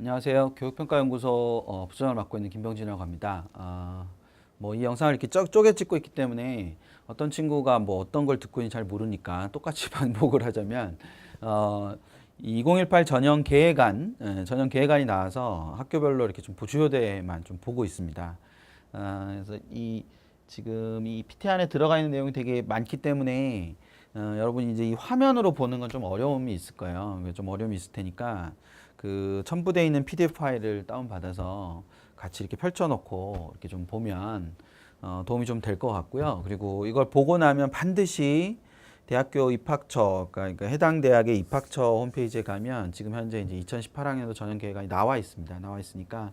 안녕하세요. 교육평가연구소 부장을 맡고 있는 김병진이라고 합니다. 이 영상을 이렇게 쪼개 찍고 있기 때문에 어떤 친구가 어떤 걸 듣고 있는지 잘 모르니까 똑같이 반복을 하자면 2018 전형 계획안이 나와서 학교별로 이렇게 좀 주요대만 좀 보고 있습니다. 그래서 지금 이 PT 안에 들어가 있는 내용이 되게 많기 때문에 여러분이 이제 이 화면으로 보는 건 좀 어려움이 있을 거예요. 좀 어려움이 있을 테니까 그 첨부되어 있는 PDF 파일을 다운받아서 같이 이렇게 펼쳐놓고 이렇게 좀 보면 도움이 좀 될 것 같고요. 그리고 이걸 보고 나면 반드시 대학교 입학처, 그러니까 해당 대학의 입학처 홈페이지에 가면 지금 현재 이제 2018학년도 전형 계획안이 나와 있습니다. 나와 있으니까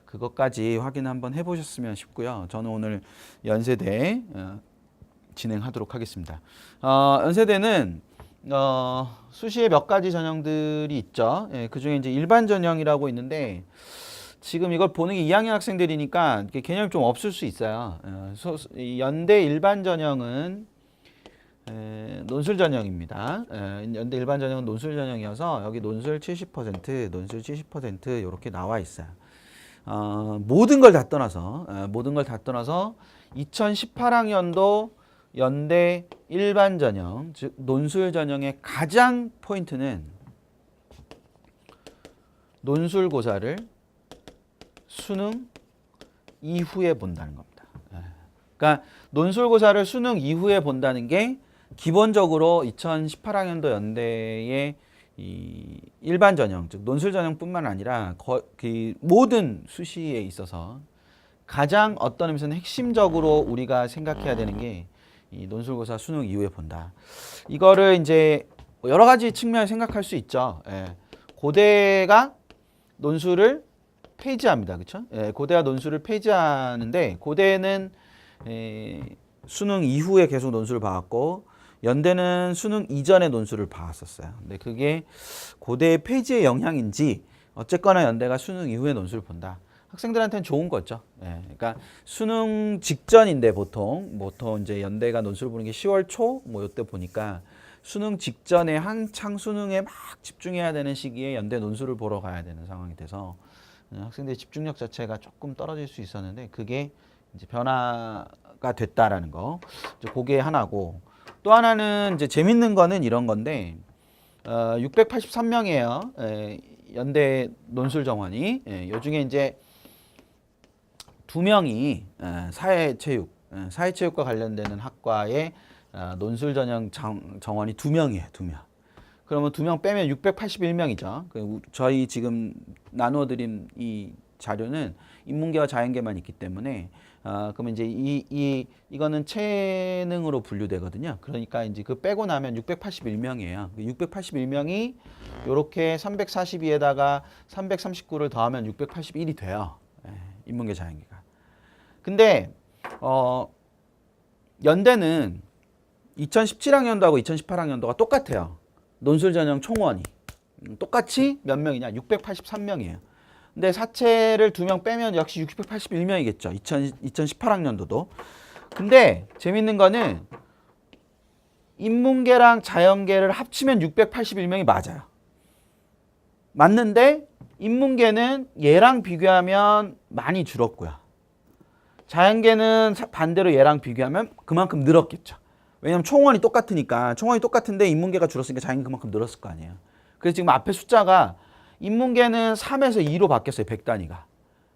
그것까지 확인 한번 해보셨으면 싶고요. 저는 오늘 연세대 진행하도록 하겠습니다. 연세대는 수시에 몇 가지 전형들이 있죠. 예, 그 중에 이제 일반 전형이라고 있는데 지금 이걸 보는 게 2학년 학생들이니까 개념이 좀 없을 수 있어요. 연대 일반 전형은 논술 전형입니다. 연대 일반 전형은 논술 전형이어서 여기 논술 70%, 논술 70% 이렇게 나와 있어요. 모든 걸 다 떠나서 2018학년도 연대 일반 전형, 즉 논술 전형의 가장 포인트는 논술고사를 수능 이후에 본다는 겁니다. 그러니까 논술고사를 수능 이후에 본다는 게 기본적으로 2018학년도 연대의 이 일반 전형, 즉 논술 전형뿐만 아니라 그 모든 수시에 있어서 가장 어떤 의미에서는 핵심적으로 우리가 생각해야 되는 게 이 논술고사 수능 이후에 본다. 이거를 이제 여러 가지 측면을 생각할 수 있죠. 예. 고대가 논술을 폐지합니다. 그렇죠? 예, 고대가 논술을 폐지하는데 고대는 수능 이후에 계속 논술을 봐왔고 연대는 수능 이전에 논술을 봐왔었어요. 근데 그게 고대의 폐지의 영향인지 어쨌거나 연대가 수능 이후에 논술을 본다. 학생들한테는 좋은 거죠. 예, 그러니까 수능 직전인데 보통 이제 연대가 논술 보는 게 10월 초 이때 보니까 수능 직전에 한창 수능에 막 집중해야 되는 시기에 연대 논술을 보러 가야 되는 상황이 돼서 학생들의 집중력 자체가 조금 떨어질 수 있었는데 그게 이제 변화가 됐다라는 거. 이제 그게 하나고 또 하나는 이제 재밌는 거는 이런 건데 683명이에요. 연대 논술 정원이. 요 중에 이제 2명이 사회체육과 관련되는 학과의 논술 전형 정원이 2명이에요. 2명. 그러면 2명 빼면 681명이죠. 저희 지금 나누어드린 이 자료는 인문계와 자연계만 있기 때문에 그러면 이제 이거는 체능으로 분류되거든요. 그러니까 이제 그 빼고 나면 681명이에요. 681명이 이렇게 342에다가 339를 더하면 681이 돼요. 인문계 자연계가. 근데 연대는 2017학년도하고 2018학년도가 똑같아요. 논술 전형 총원이 똑같이 몇 명이냐? 683명이에요. 근데 사체를 2명 빼면 역시 681명이겠죠. 2018학년도도. 근데 재밌는 거는 인문계랑 자연계를 합치면 681명이 맞아요. 맞는데 인문계는 얘랑 비교하면 많이 줄었고요. 자연계는 반대로 얘랑 비교하면 그만큼 늘었겠죠. 왜냐면 총원이 똑같으니까. 총원이 똑같은데 인문계가 줄었으니까 자연계 그만큼 늘었을 거 아니에요. 그래서 지금 앞에 숫자가 인문계는 3에서 2로 바뀌었어요. 100단위가.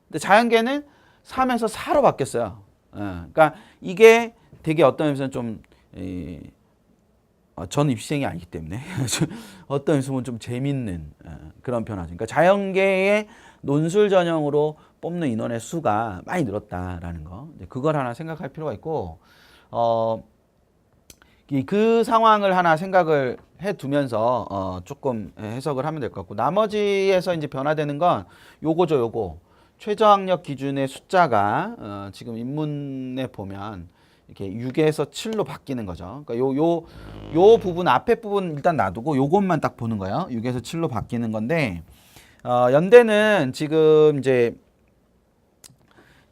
근데 자연계는 3에서 4로 바뀌었어요. 그러니까 이게 되게 어떤 의미에서는 좀 저는 입시생이 아니기 때문에 어떤 의미에서는 좀 재밌는 그런 변화죠. 그러니까 자연계의 논술 전형으로 뽑는 인원의 수가 많이 늘었다라는 거. 그걸 하나 생각할 필요가 있고 그 상황을 하나 생각을 해두면서 조금 해석을 하면 될 것 같고 나머지에서 이제 변화되는 건 요거죠. 요거 최저학력 기준의 숫자가 지금 인문에 보면 이렇게 6에서 7로 바뀌는 거죠. 그러니까 요 부분 앞에 부분 일단 놔두고 요것만 딱 보는 거예요. 6에서 7로 바뀌는 건데 연대는 지금 이제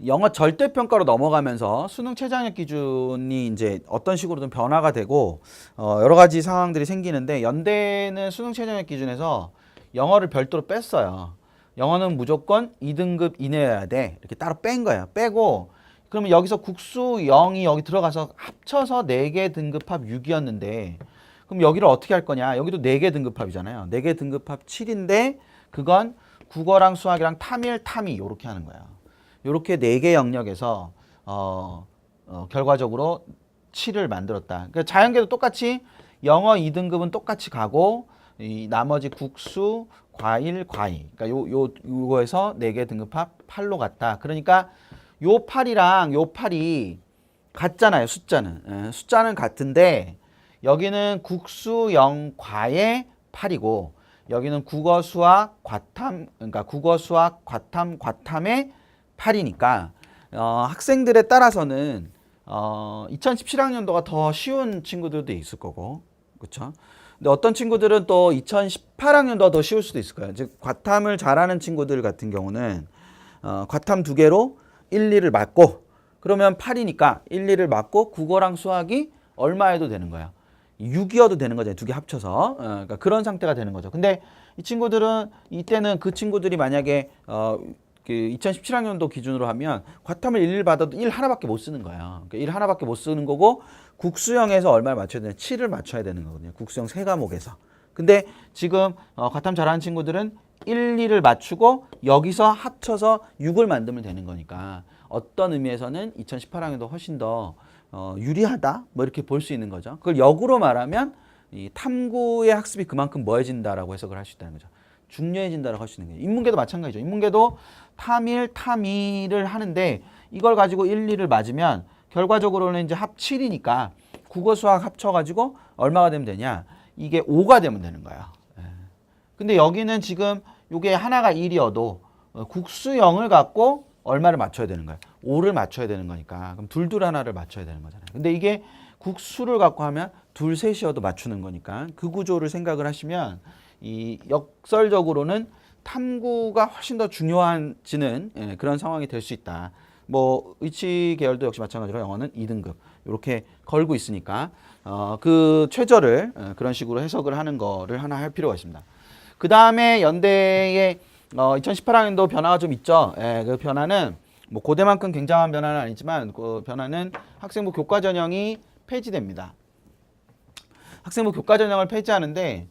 영어 절대평가로 넘어가면서 수능 최저학력 기준이 이제 어떤 식으로든 변화가 되고 여러 가지 상황들이 생기는데 연대는 수능 최저학력 기준에서 영어를 별도로 뺐어요. 영어는 무조건 2등급 이내여야 돼. 이렇게 따로 뺀 거예요. 빼고 그러면 여기서 국수 0이 여기 들어가서 합쳐서 4개 등급합 6이었는데 그럼 여기를 어떻게 할 거냐? 여기도 4개 등급합이잖아요. 4개 등급합 7인데 그건 국어랑 수학이랑 탐일, 탐이 이렇게 하는 거예요. 이렇게 4개 영역에서 결과적으로 7을 만들었다. 그러니까 자연계도 똑같이 영어 2등급은 똑같이 가고 이 나머지 국수, 과일, 과이. 그러니까 요거에서 4개 등급합 8로 갔다. 그러니까 요 8이랑 요 8이 같잖아요. 숫자는. 예, 숫자는 같은데 여기는 국수 0 과의 8이고 여기는 국어 수학 과탐 그러니까 국어 수학 과탐 과탐의 8이니까 학생들에 따라서는 2017학년도가 더 쉬운 친구들도 있을 거고. 그렇죠? 근데 어떤 친구들은 또 2018학년도가 더 쉬울 수도 있을 거예요. 즉 과탐을 잘하는 친구들 같은 경우는 과탐 2개로 1, 2를 맞고 그러면 8이니까 1, 2를 맞고 국어랑 수학이 얼마여도 되는 거야. 6이어도 되는 거잖아요. 2개 합쳐서. 그러니까 그런 상태가 되는 거죠. 근데 이 친구들은 이때는 그 친구들이 만약에 그 2017학년도 기준으로 하면 과탐을 1, 1 받아도 1 하나밖에 못 쓰는 거예요. 그러니까 1 하나밖에 못 쓰는 거고 국수형에서 얼마를 맞춰야 되냐? 7을 맞춰야 되는 거거든요. 국수형 3과목에서. 근데 지금 과탐 잘하는 친구들은 1, 2를 맞추고 여기서 합쳐서 6을 만들면 되는 거니까 어떤 의미에서는 2018학년도 훨씬 더 유리하다 뭐 이렇게 볼 수 있는 거죠. 그걸 역으로 말하면 이 탐구의 학습이 그만큼 뭐해진다라고 해석을 할 수 있다는 거죠. 중요해진다라고 할 수 있는 거죠. 인문계도 마찬가지죠. 인문계도 탐1, 탐2를 하는데 이걸 가지고 1, 2를 맞으면 결과적으로는 이제 합 7이니까 국어 수학 합쳐가지고 얼마가 되면 되냐? 이게 5가 되면 되는 거예요. 근데 여기는 지금 이게 하나가 1이어도 국수 0을 갖고 얼마를 맞춰야 되는 거예요? 5를 맞춰야 되는 거니까. 그럼 둘 하나를 맞춰야 되는 거잖아요. 근데 이게 국수를 갖고 하면 둘, 셋이어도 맞추는 거니까 그 구조를 생각을 하시면 이 역설적으로는 탐구가 훨씬 더 중요해지는 그런 상황이 될 수 있다. 뭐 의치 계열도 역시 마찬가지로 영어는 2등급 이렇게 걸고 있으니까 그 최저를 그런 식으로 해석을 하는 거를 하나 할 필요가 있습니다. 그 다음에 연대의 2018학년도 변화가 좀 있죠. 그 변화는 뭐 고대만큼 굉장한 변화는 아니지만 그 변화는 학생부 교과 전형이 폐지됩니다. 학생부 교과 전형을 폐지하는데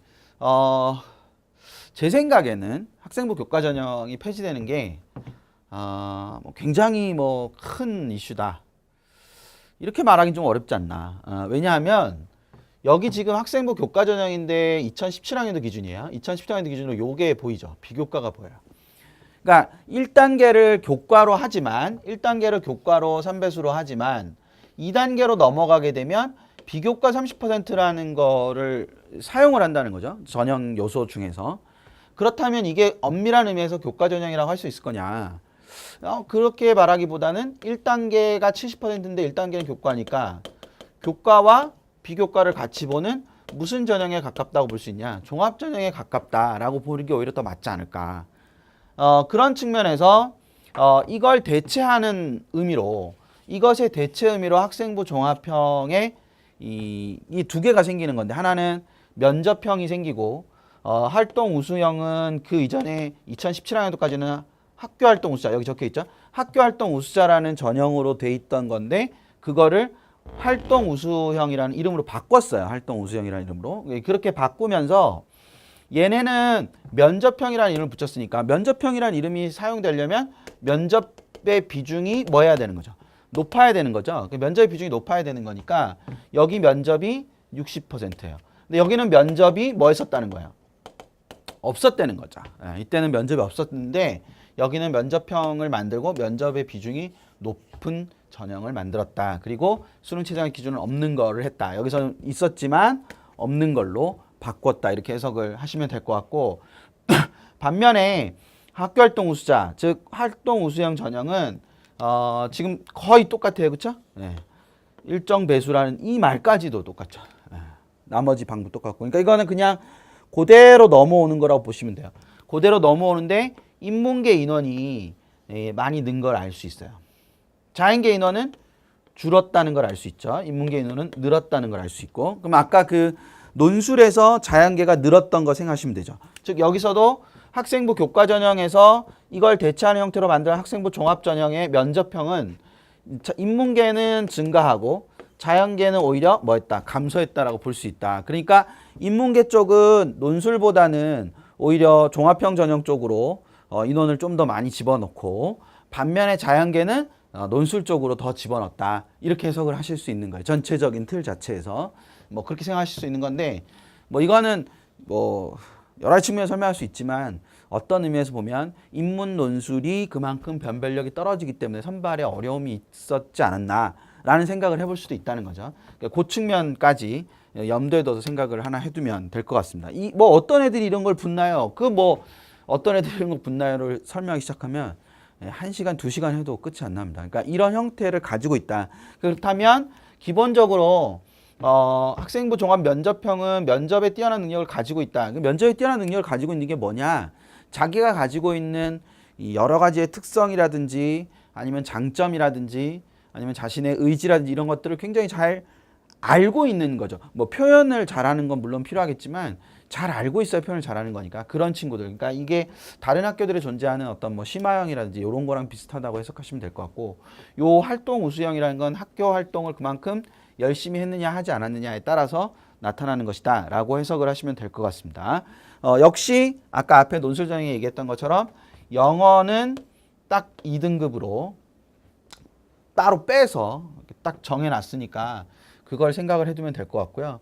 제 생각에는 학생부 교과 전형이 폐지되는 게 뭐 굉장히 뭐 큰 이슈다. 이렇게 말하기 좀 어렵지 않나. 왜냐하면 여기 지금 학생부 교과 전형인데 2017학년도 기준이에요. 2017학년도 기준으로 요게 보이죠. 비교과가 보여요. 그러니까 1단계를 교과로 하지만 1단계를 교과로 3배수로 하지만 2단계로 넘어가게 되면 비교과 30%라는 거를 사용을 한다는 거죠. 전형 요소 중에서. 그렇다면 이게 엄밀한 의미에서 교과 전형이라고 할 수 있을 거냐. 그렇게 말하기보다는 1단계가 70%인데 1단계는 교과니까 교과와 비교과를 같이 보는 무슨 전형에 가깝다고 볼 수 있냐. 종합 전형에 가깝다라고 보는 게 오히려 더 맞지 않을까. 그런 측면에서 이걸 대체하는 의미로 이것의 대체 의미로 학생부 종합형에 이 두 개가 생기는 건데 하나는 면접형이 생기고 활동 우수형은 그 이전에 2017학년도까지는 학교활동 우수자 여기 적혀 있죠. 학교활동 우수자라는 전형으로 돼 있던 건데 그거를 활동 우수형이라는 이름으로 바꿨어요. 활동 우수형이라는 이름으로. 그렇게 바꾸면서 얘네는 면접형이라는 이름을 붙였으니까 면접형이라는 이름이 사용되려면 면접의 비중이 뭐 해야 되는 거죠? 높아야 되는 거죠. 면접의 비중이 높아야 되는 거니까 여기 면접이 60%예요. 근데 여기는 면접이 뭐 했었다는 거예요? 없었다는 거죠. 이때는 면접이 없었는데 여기는 면접형을 만들고 면접의 비중이 높은 전형을 만들었다. 그리고 수능 최저의 기준은 없는 거를 했다. 여기서는 있었지만 없는 걸로 바꿨다. 이렇게 해석을 하시면 될 것 같고 반면에 학교활동 우수자, 즉 활동 우수형 전형은 지금 거의 똑같아요. 그렇죠? 네. 일정 배수라는 이 말까지도 똑같죠. 나머지 방법 똑같고. 그러니까 이거는 그냥 그대로 넘어오는 거라고 보시면 돼요. 그대로 넘어오는데 인문계 인원이 많이 는 걸 알 수 있어요. 자연계 인원은 줄었다는 걸 알 수 있죠. 인문계 인원은 늘었다는 걸 알 수 있고. 그럼 아까 그 논술에서 자연계가 늘었던 거 생각하시면 되죠. 즉 여기서도 학생부 교과 전형에서 이걸 대체하는 형태로 만든 학생부 종합 전형의 면접형은 인문계는 증가하고 자연계는 오히려 뭐했다? 감소했다라고 볼 수 있다. 그러니까 인문계 쪽은 논술보다는 오히려 종합형 전형 쪽으로 인원을 좀 더 많이 집어넣고 반면에 자연계는 논술 쪽으로 더 집어넣었다. 이렇게 해석을 하실 수 있는 거예요. 전체적인 틀 자체에서 뭐 그렇게 생각하실 수 있는 건데 뭐 이거는 뭐 여러 가지 측면에서 설명할 수 있지만 어떤 의미에서 보면 인문 논술이 그만큼 변별력이 떨어지기 때문에 선발에 어려움이 있었지 않았나라는 생각을 해볼 수도 있다는 거죠. 그러니까 그 측면까지 염두에 둬서 생각을 하나 해두면 될 것 같습니다. 이 뭐 어떤 애들이 이런 걸 붙나요? 그 뭐 어떤 애들이 이런 걸 붙나요를 설명하기 시작하면 1시간, 2시간 해도 끝이 안 납니다. 그러니까 이런 형태를 가지고 있다. 그렇다면 기본적으로 학생부 종합 면접형은 면접에 뛰어난 능력을 가지고 있다. 면접에 뛰어난 능력을 가지고 있는 게 뭐냐? 자기가 가지고 있는 이 여러 가지의 특성이라든지 아니면 장점이라든지 아니면 자신의 의지라든지 이런 것들을 굉장히 잘 알고 있는 거죠. 뭐 표현을 잘하는 건 물론 필요하겠지만 잘 알고 있어야 표현을 잘하는 거니까 그런 친구들. 그러니까 이게 다른 학교들에 존재하는 어떤 뭐 심화형이라든지 이런 거랑 비슷하다고 해석하시면 될 것 같고, 요 활동 우수형이라는 건 학교 활동을 그만큼 열심히 했느냐 하지 않았느냐에 따라서 나타나는 것이다 라고 해석을 하시면 될 것 같습니다. 역시 아까 앞에 논술전형에 얘기했던 것처럼 영어는 딱 2등급으로 따로 빼서 딱 정해놨으니까 그걸 생각을 해두면 될 것 같고요.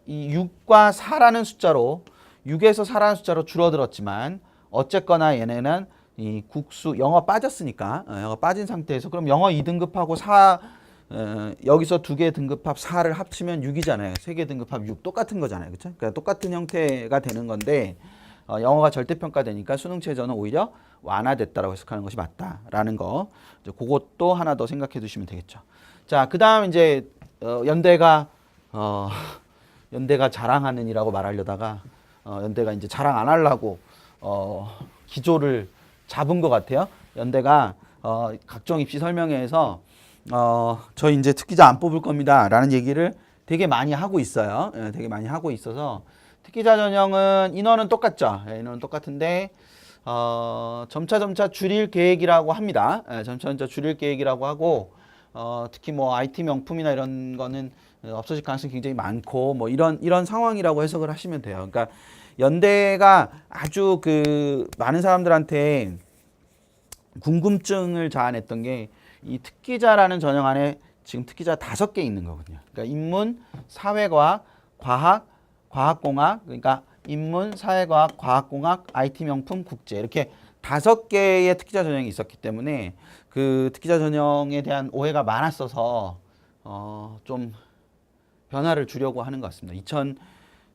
이 6과 4라는 숫자로 6에서 4라는 숫자로 줄어들었지만 어쨌거나 얘네는 이 국수 영어 빠졌으니까 영어 빠진 상태에서 그럼 영어 2등급하고 4 여기서 두 개 등급합 4를 합치면 6이잖아요. 세 개 등급합 6 똑같은 거잖아요. 그렇죠? 그러니까 똑같은 형태가 되는 건데 영어가 절대평가되니까 수능 최저는 오히려 완화됐다라고 해석하는 것이 맞다라는 거. 그것도 하나 더 생각해 두시면 되겠죠. 자, 그다음 이제 연대가 자랑하는이라고 말하려다가 연대가 이제 자랑 안 하려고 기조를 잡은 것 같아요. 연대가 각종 입시 설명회에서 저희 이제 특기자 안 뽑을 겁니다 라는 얘기를 되게 많이 하고 있어요. 되게 많이 하고 있어서 특기자 전형은 인원은 똑같죠. 인원은 똑같은데 점차 줄일 계획이라고 합니다. 점차 줄일 계획이라고 하고 특히 뭐 IT 명품이나 이런 거는 없어질 가능성이 굉장히 많고 뭐 이런 상황이라고 해석을 하시면 돼요. 그러니까 연대가 아주 그 많은 사람들한테 궁금증을 자아냈던 게 이 특기자라는 전형 안에 지금 특기자 5개 있는 거거든요. 그러니까 인문, 사회과학, 과학, 과학공학, 그러니까 인문, 사회과학, 과학공학, IT 명품, 국제 이렇게 5개의 특기자 전형이 있었기 때문에 그 특기자 전형에 대한 오해가 많았어서 좀 변화를 주려고 하는 것 같습니다.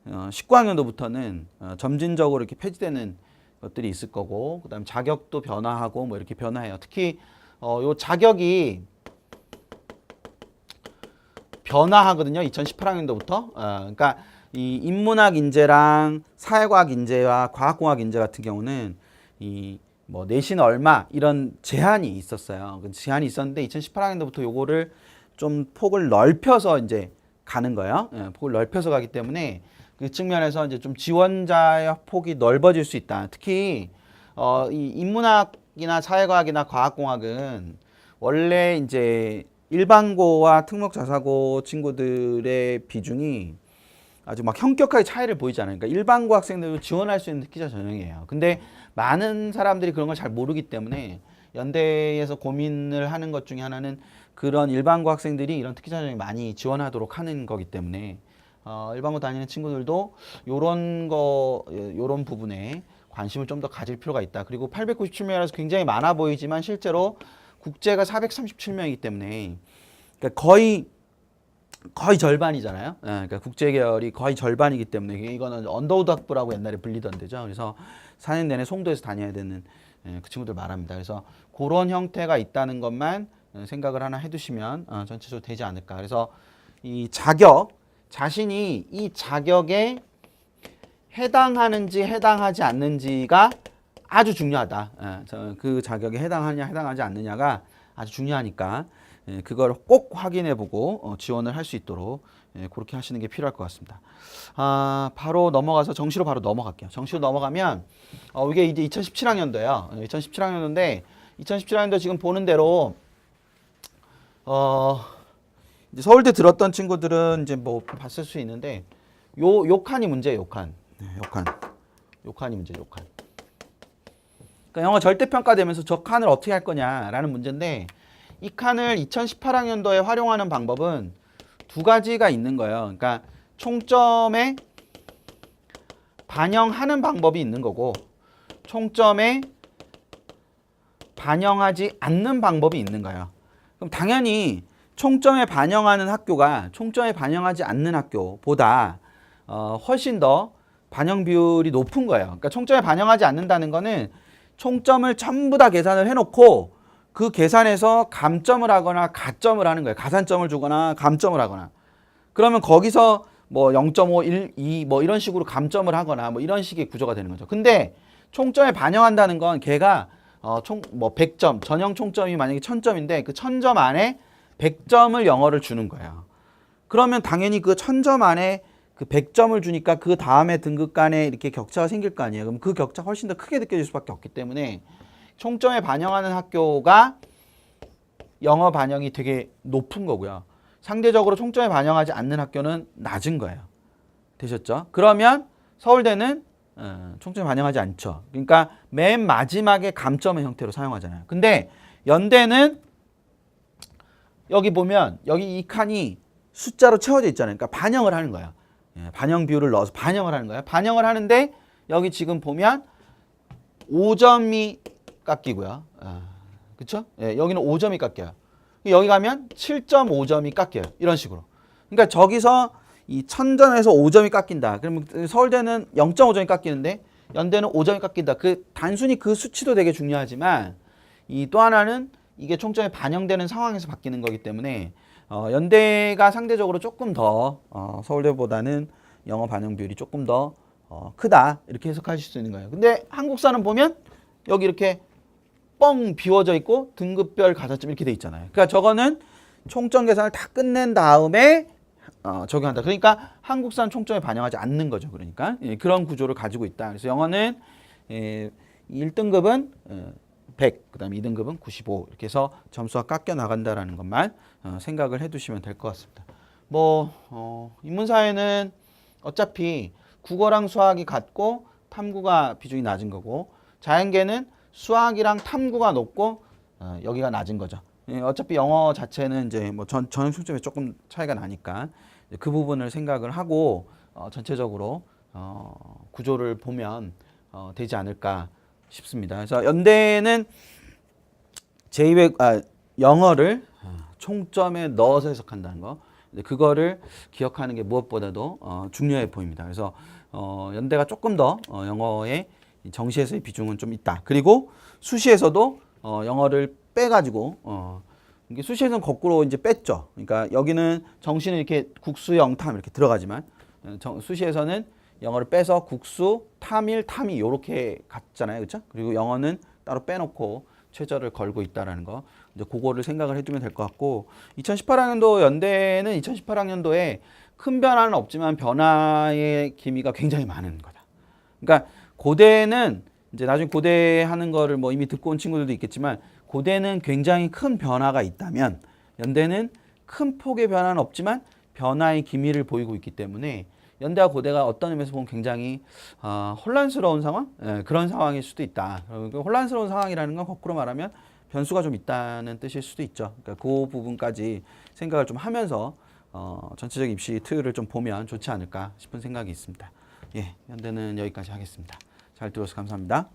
2019학년도부터는 점진적으로 이렇게 폐지되는 것들이 있을 거고, 그다음 자격도 변화하고 뭐 이렇게 변화해요. 특히 요 자격이 변화하거든요. 2018학년도부터. 그러니까 이 인문학 인재랑 사회과학 인재와 과학공학 인재 같은 경우는 이 뭐 내신 얼마 이런 제한이 있었어요. 제한이 있었는데 2018학년도부터 요거를 좀 폭을 넓혀서 이제 가는 거예요. 폭을 넓혀서 가기 때문에 그 측면에서 이제 좀 지원자의 폭이 넓어질 수 있다. 특히 이 인문학이나 사회과학이나 과학공학은 원래 이제 일반고와 특목자사고 친구들의 비중이 아주 막 현격하게 차이를 보이지 않아요. 그러니까 일반고 학생들도 지원할 수 있는 특기자 전형이에요. 근데 많은 사람들이 그런 걸 잘 모르기 때문에 연대에서 고민을 하는 것 중에 하나는 그런 일반고 학생들이 이런 특기자 전형이 많이 지원하도록 하는 거기 때문에 일반고 다니는 친구들도 요런 부분에 관심을 좀 더 가질 필요가 있다. 그리고 897명이라서 굉장히 많아 보이지만 실제로 국제가 437명이기 때문에 그러니까 거의 절반이잖아요. 그러니까 국제 계열이 거의 절반이기 때문에 이거는 언더우드 학부라고 옛날에 불리던 데죠. 그래서 4년 내내 송도에서 다녀야 되는 그 친구들 말합니다. 그래서 그런 형태가 있다는 것만 생각을 하나 해두시면 전체적으로 되지 않을까. 그래서 이 자신이 이 자격에 해당하는지 해당하지 않는지가 아주 중요하다. 그 자격에 해당하냐 해당하지 않느냐가 아주 중요하니까 그걸 꼭 확인해보고 지원을 할 수 있도록 그렇게 하시는 게 필요할 것 같습니다. 바로 넘어가서 정시로 바로 넘어갈게요. 정시로 넘어가면 이게 이제 2017학년도예요. 2017학년도인데 2017학년도 지금 보는 대로 이제 서울대 들었던 친구들은 이제 뭐 봤을 수 있는데 요 칸이 문제예요. 요 칸. 요 칸이 문제. 요 칸. 그러니까 영어 절대평가되면서 저 칸을 어떻게 할 거냐라는 문제인데 이 칸을 2018학년도에 활용하는 방법은 두 가지가 있는 거예요. 그러니까 총점에 반영하는 방법이 있는 거고 총점에 반영하지 않는 방법이 있는 거예요. 그럼 당연히 총점에 반영하는 학교가 총점에 반영하지 않는 학교보다 훨씬 더 반영 비율이 높은 거예요. 그러니까 총점에 반영하지 않는다는 거는 총점을 전부 다 계산을 해놓고 그 계산에서 감점을 하거나 가점을 하는 거예요. 가산점을 주거나 감점을 하거나. 그러면 거기서 뭐 0.5, 1, 2 뭐 이런 식으로 감점을 하거나 뭐 이런 식의 구조가 되는 거죠. 근데 총점에 반영한다는 건 걔가 총 뭐 100점, 전형 총점이 만약에 1000점인데 그 1000점 안에 100점을 영어를 주는 거예요. 그러면 당연히 그 1000점 안에 그 100점을 주니까 그 다음에 등급 간에 이렇게 격차가 생길 거 아니에요. 그럼 그 격차가 훨씬 더 크게 느껴질 수밖에 없기 때문에 총점에 반영하는 학교가 영어 반영이 되게 높은 거고요. 상대적으로 총점에 반영하지 않는 학교는 낮은 거예요. 되셨죠? 그러면 서울대는 총점에 반영하지 않죠. 그러니까 맨 마지막에 감점의 형태로 사용하잖아요. 근데 연대는 여기 보면 여기 이 칸이 숫자로 채워져 있잖아요. 그러니까 반영을 하는 거예요. 반영 비율을 넣어서 반영을 하는 거예요. 반영을 하는데 여기 지금 보면 5점이 깎이고요. 그쵸? 여기는 5점이 깎여요. 여기 가면 7.5점이 깎여요. 이런 식으로. 그러니까 저기서 이 1000점에서 5점이 깎인다. 그러면 서울대는 0.5점이 깎이는데 연대는 5점이 깎인다. 단순히 그 수치도 되게 중요하지만 이 또 하나는 이게 총점에 반영되는 상황에서 바뀌는 거기 때문에 연대가 상대적으로 조금 더 서울대보다는 영어 반영 비율이 조금 더 크다. 이렇게 해석하실 수 있는 거예요. 근데 한국사는 보면 여기 이렇게 뻥 비워져 있고 등급별 가산점 이렇게 돼 있잖아요. 그러니까 저거는 총점 계산을 다 끝낸 다음에 적용한다. 그러니까 한국사는 총점에 반영하지 않는 거죠. 그러니까 그런 구조를 가지고 있다. 그래서 영어는 1등급은 100, 그 다음에 2등급은 95 이렇게 해서 점수가 깎여 나간다라는 것만 생각을 해두시면 될 것 같습니다. 인문사회는 어차피 국어랑 수학이 같고 탐구가 비중이 낮은 거고 자연계는 수학이랑 탐구가 높고 여기가 낮은 거죠. 어차피 영어 자체는 이제 뭐 전형 총점에 조금 차이가 나니까 그 부분을 생각을 하고 전체적으로 구조를 보면 되지 않을까 싶습니다. 그래서 연대는 영어를 총점에 넣어서 해석한다는 거, 그거를 기억하는 게 무엇보다도 중요해 보입니다. 그래서 연대가 조금 더 영어의 정시에서의 비중은 좀 있다. 그리고 수시에서도 영어를 빼가지고 이게 수시에서는 거꾸로 이제 뺐죠. 그러니까 여기는 정시는 이렇게 국수, 영탐 이렇게 들어가지만 수시에서는 영어를 빼서 국수, 탐일, 탐이 이렇게 갔잖아요, 그렇죠? 그리고 영어는 따로 빼놓고 최저를 걸고 있다라는 거, 이제 그거를 생각을 해두면 될 것 같고 2018학년도 연대는 2018학년도에 큰 변화는 없지만 변화의 기미가 굉장히 많은 거다. 그러니까 고대는 이제 나중에 고대 하는 거를 뭐 이미 듣고 온 친구들도 있겠지만 고대는 굉장히 큰 변화가 있다면 연대는 큰 폭의 변화는 없지만 변화의 기미를 보이고 있기 때문에 연대와 고대가 어떤 의미에서 보면 굉장히 혼란스러운 상황? 그런 상황일 수도 있다. 혼란스러운 상황이라는 건 거꾸로 말하면 변수가 좀 있다는 뜻일 수도 있죠. 그러니까 그 부분까지 생각을 좀 하면서 전체적인 입시 트율을 좀 보면 좋지 않을까 싶은 생각이 있습니다. 예, 연대는 여기까지 하겠습니다. 잘 들어서 감사합니다.